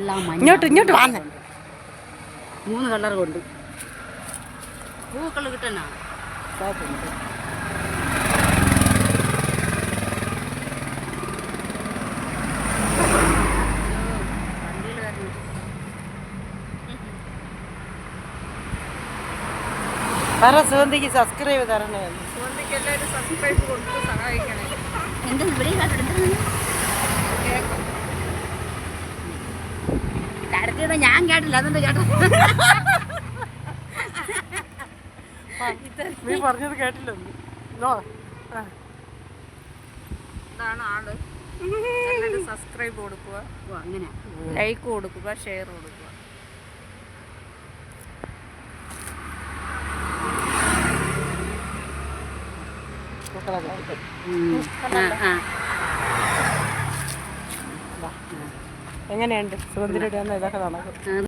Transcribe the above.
ഇങ്ങോട്ട് വന്ന് 3 കളർ കൊണ്ട് പൂക്കൾ കിട്ടണ സുഗന്ധിക്ക് സബ്സ്ക്രൈബ് തരണേ. സുഗന്ധിക്ക് എല്ലാവരും സബ്സ്ക്രൈബ് കൊടുത്ത് സഹായിക്കണേ. എന്താ ഇവിടെ കടത്തിയത് ഞാൻ കേട്ടില്ല, അതെന്താ കേട്ടോ? നീ പറഞ്ഞത് കേട്ടില്ല. ഇതാണ് ആള്. എല്ലാവരും സബ്സ്ക്രൈബ് കൊടുക്കുക, അങ്ങനെ ലൈക്ക് കൊടുക്കുക, ഷെയർ കൊടുക്കുക. എങ്ങനെയുണ്ട് സുഗന്ധിയുടെ ഇതൊക്കെ നടക്കും?